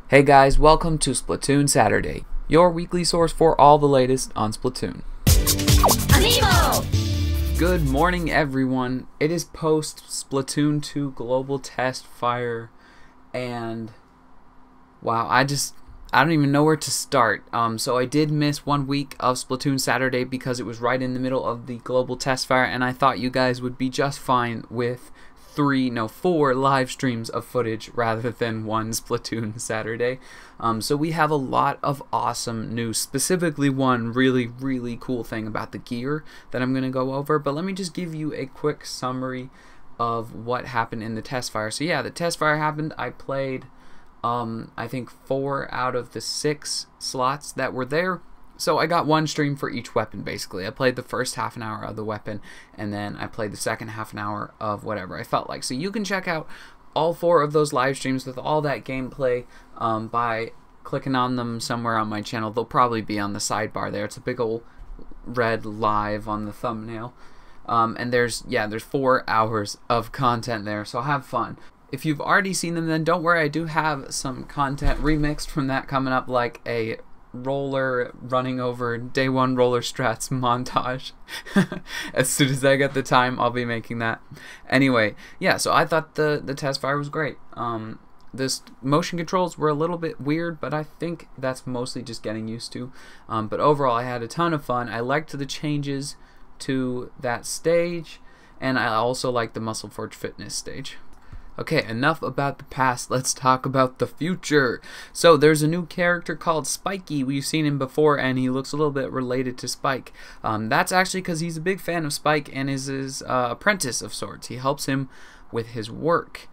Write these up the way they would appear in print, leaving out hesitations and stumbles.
Hey guys, welcome to Splatoon Saturday, your weekly source for all the latest on Splatoon. AMIIBO! Good morning everyone, it is post Splatoon 2 global test fire, and wow, I don't even know where to start. So I did miss 1 week of Splatoon Saturday because it was right in the middle of the global test fire, and I thought you guys would be just fine with 4 live streams of footage rather than one Splatoon Saturday. So we have a lot of awesome news, specifically one really cool thing about the gear that I'm going to go over, but let me just give you a quick summary of what happened in the test fire. So yeah, the test fire happened. I played I think 4 out of the 6 slots that were there. So I got one stream for each weapon, basically. I played the first half an hour of the weapon, and then I played the second half an hour of whatever I felt like. So you can check out all 4 of those live streams with all that gameplay by clicking on them somewhere on my channel. They'll probably be on the sidebar there. It's a big old red live on the thumbnail. And there's 4 hours of content there, so have fun. If you've already seen them, then don't worry, I do have some content remixed from that coming up, like a roller running over day 1 roller strats montage. As soon as I get the time, I'll be making that. Anyway, yeah, so I thought the test fire was great. This motion controls were a little bit weird, but I think that's mostly just getting used to. But overall, I had a ton of fun. I liked the changes to that stage, and I also liked the Muscle Forge Fitness stage. Okay, enough about the past, let's talk about the future. So there's a new character called Spiky. We've seen him before and he looks a little bit related to Spike. That's actually because he's a big fan of Spike and is his apprentice of sorts. He helps him with his work.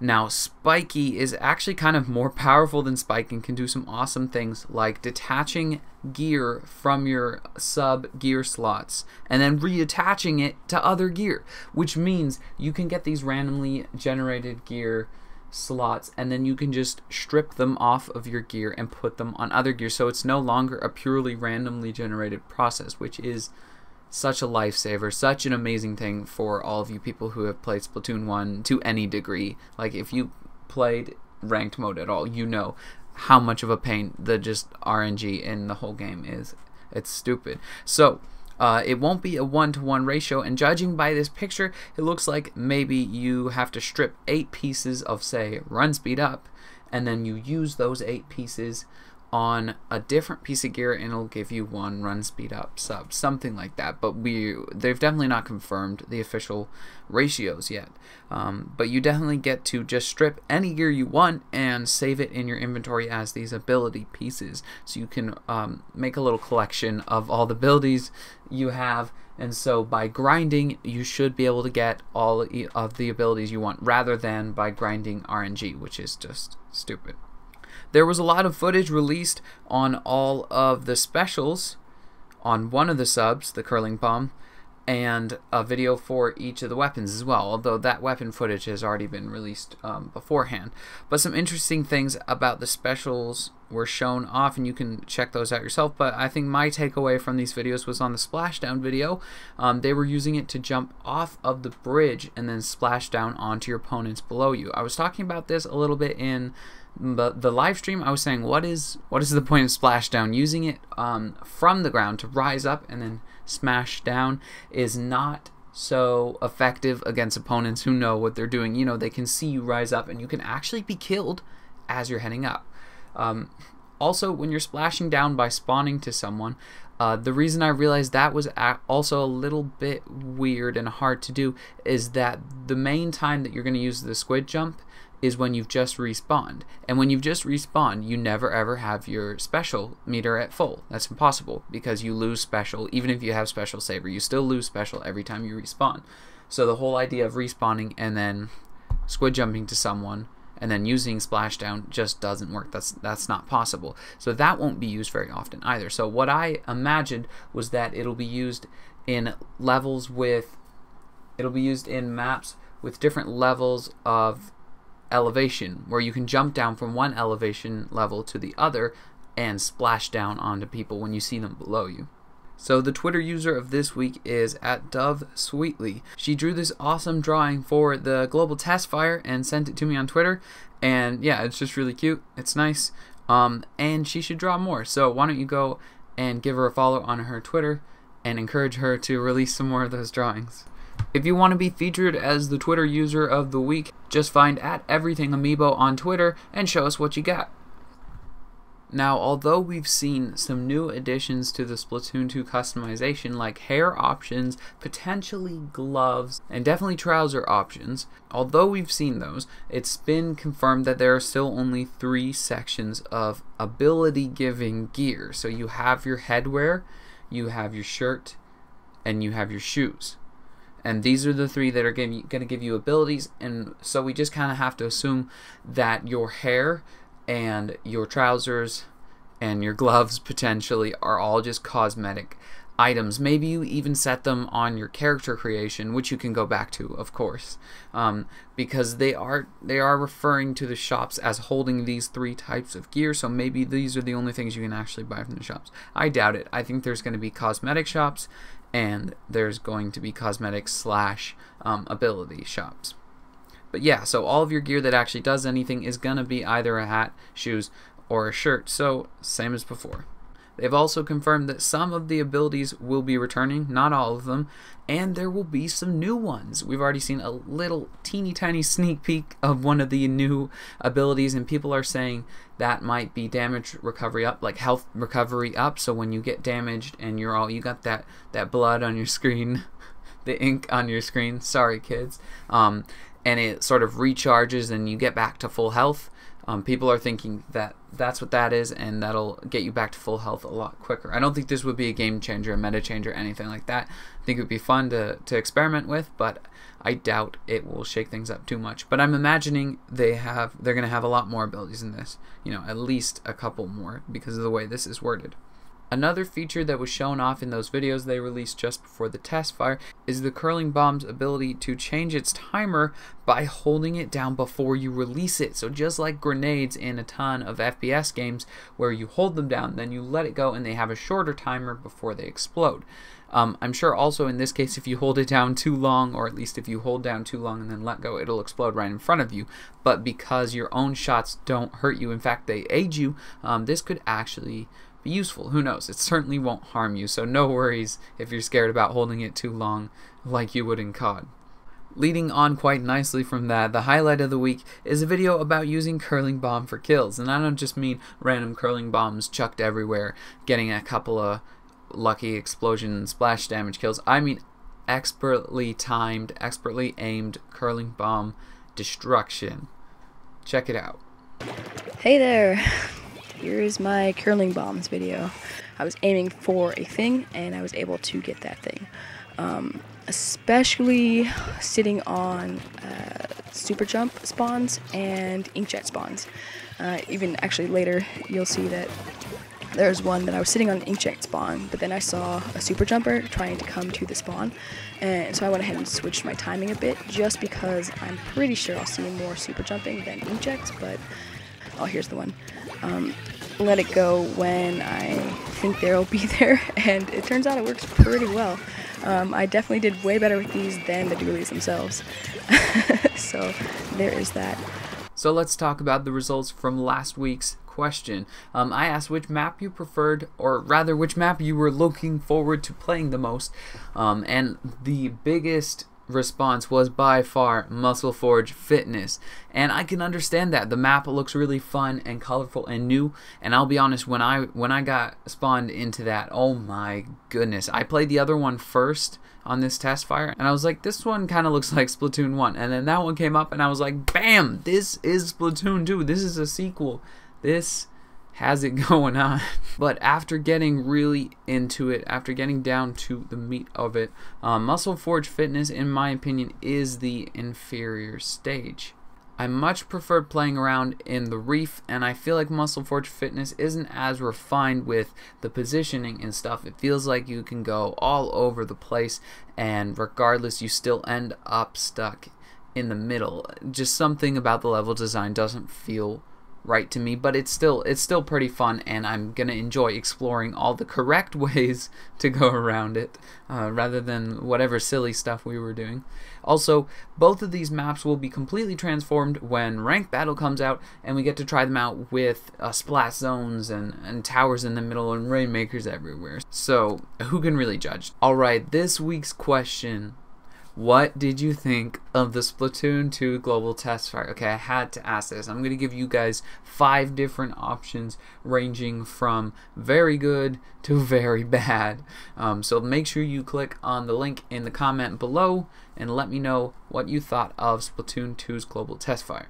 Now Spiky is actually kind of more powerful than Spike and can do some awesome things like detaching gear from your sub gear slots and then reattaching it to other gear, which means you can get these randomly generated gear slots and then you can just strip them off of your gear and put them on other gear, so it's no longer a purely randomly generated process, which is such a lifesaver, such an amazing thing for all of you people who have played Splatoon 1 to any degree. Like, if you played ranked mode at all, you know how much of a pain the just RNG in the whole game is. It's stupid. So it won't be a 1-to-1 ratio, and judging by this picture, it looks like maybe you have to strip 8 pieces of, say, run speed up, and then you use those 8 pieces on a different piece of gear and it'll give you 1 run speed up sub, something like that. But they've definitely not confirmed the official ratios yet. But you definitely get to just strip any gear you want and save it in your inventory as these ability pieces, so you can make a little collection of all the abilities you have. And so by grinding, you should be able to get all of the abilities you want, rather than by grinding RNG, which is just stupid. There was a lot of footage released on all of the specials on one of the subs, the curling bomb, and a video for each of the weapons as well, although that weapon footage has already been released beforehand. But some interesting things about the specials were shown off, and you can check those out yourself. But I think my takeaway from these videos was on the splashdown video. They were using it to jump off of the bridge and then splash down onto your opponents below you. I was talking about this a little bit in the live stream. I was saying, what is the point of splashdown? Using it from the ground to rise up and then smash down is not so effective against opponents who know what they're doing. You know, they can see you rise up and you can actually be killed as you're heading up. Also, when you're splashing down by spawning to someone, the reason I realized that was also a little bit weird and hard to do is that the main time that you're going to use the squid jump is when you've just respawned. And when you've just respawned, you never ever have your special meter at full. That's impossible, because you lose special. Even if you have special saver, you still lose special every time you respawn. So the whole idea of respawning and then squid jumping to someone and then using splashdown just doesn't work. That's not possible. So that won't be used very often either. So what I imagined was that it'll be used in levels with, it'll be used in maps with different levels of elevation, where you can jump down from one elevation level to the other and splash down onto people when you see them below you. So the Twitter user of this week is @DoveSweetly. She drew this awesome drawing for the global test fire and sent it to me on Twitter. And yeah, it's just really cute. It's nice. And she should draw more. So why don't you go and give her a follow on her Twitter and encourage her to release some more of those drawings. If you want to be featured as the Twitter user of the week, just find @EverythingAmiibo on Twitter and show us what you got. Now, although we've seen some new additions to the Splatoon 2 customization, like hair options, potentially gloves, and definitely trouser options, although we've seen those, it's been confirmed that there are still only 3 sections of ability-giving gear. So you have your headwear, you have your shirt, and you have your shoes. And these are the 3 that are going to give you abilities, and so we just kind of have to assume that your hair and your trousers and your gloves potentially are all just cosmetic items. Maybe you even set them on your character creation, which you can go back to, of course, because they are referring to the shops as holding these 3 types of gear. So maybe these are the only things you can actually buy from the shops. I doubt it. I think there's going to be cosmetic shops, and there's going to be cosmetic / ability shops. But yeah, so all of your gear that actually does anything is going to be either a hat, shoes, or a shirt, so same as before. They've also confirmed that some of the abilities will be returning, not all of them, and there will be some new ones. We've already seen a little teeny tiny sneak peek of one of the new abilities, and people are saying that might be damage recovery up, like health recovery up, so when you get damaged and you got that blood on your screen, the ink on your screen, sorry kids, and it sort of recharges and you get back to full health. People are thinking that that's what that is, and that'll get you back to full health a lot quicker. I don't think this would be a game changer, a meta changer, anything like that. I think it would be fun to experiment with, but I doubt it will shake things up too much. But I'm imagining they're going to have a lot more abilities in this. You know, at least a couple more because of the way this is worded. Another feature that was shown off in those videos they released just before the test fire is the curling bomb's ability to change its timer by holding it down before you release it. So just like grenades in a ton of FPS games where you hold them down, then you let it go and they have a shorter timer before they explode. I'm sure also in this case if you hold it down too long, or at least if you hold down too long and then let go, it'll explode right in front of you. But because your own shots don't hurt you, in fact they aid you, this could actually be useful. Who knows? It certainly won't harm you, so no worries if you're scared about holding it too long like you would in COD. Leading on quite nicely from that, the highlight of the week is a video about using curling bomb for kills. And I don't just mean random curling bombs chucked everywhere, getting a couple of lucky explosion splash damage kills. I mean expertly timed, expertly aimed curling bomb destruction. Check it out. Hey there! Here's my curling bombs video. I was aiming for a thing and I was able to get that thing. Especially sitting on super jump spawns and inkjet spawns. Even actually later you'll see that there's one that I was sitting on an inkjet spawn, but then I saw a super jumper trying to come to the spawn, and so I went ahead and switched my timing a bit just because I'm pretty sure I'll see more super jumping than inkjets, but oh, here's the one. Let it go when I think they'll be there, and it turns out it works pretty well. I definitely did way better with these than the dualies themselves. So there is that. So let's talk about the results from last week's question. I asked which map you preferred, or rather which map you were looking forward to playing the most, and the biggest response was by far Muscle Forge Fitness, and I can understand that. The map looks really fun and colorful and new, and I'll be honest, when I got spawned into that, oh my goodness, I played the other one first on this test fire, and I was like, this one kind of looks like Splatoon 1, and then that one came up and I was like, bam, this is Splatoon 2, this is a sequel, this has it going on. But after getting really into it, after getting down to the meat of it, Muscle Forge Fitness, in my opinion, is the inferior stage. I much preferred playing around in the Reef, and I feel like Muscle Forge Fitness isn't as refined with the positioning and stuff. It feels like you can go all over the place, and regardless, you still end up stuck in the middle. Just something about the level design doesn't feel right to me, but it's still pretty fun, and I'm gonna enjoy exploring all the correct ways to go around it, rather than whatever silly stuff we were doing. Also, both of these maps will be completely transformed when Ranked Battle comes out, and we get to try them out with splash zones and towers in the middle and rainmakers everywhere. So who can really judge? Alright, this week's question: what did you think of the Splatoon 2 Global Test Fire? Okay, I had to ask this. I'm going to give you guys 5 different options ranging from very good to very bad. So make sure you click on the link in the comment below and let me know what you thought of Splatoon 2's Global Test Fire.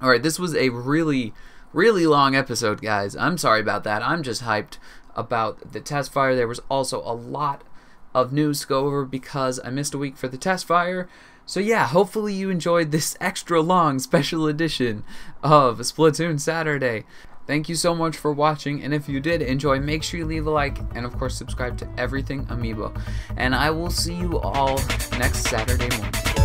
Alright, this was a really long episode, guys. I'm sorry about that. I'm just hyped about the test fire. There was also a lot of news to go over because I missed a week for the test fire. So yeah, hopefully you enjoyed this extra long special edition of Splatoon Saturday. Thank you so much for watching, and if you did enjoy, make sure you leave a like and of course subscribe to everything Amiibo. And I will see you all next Saturday morning.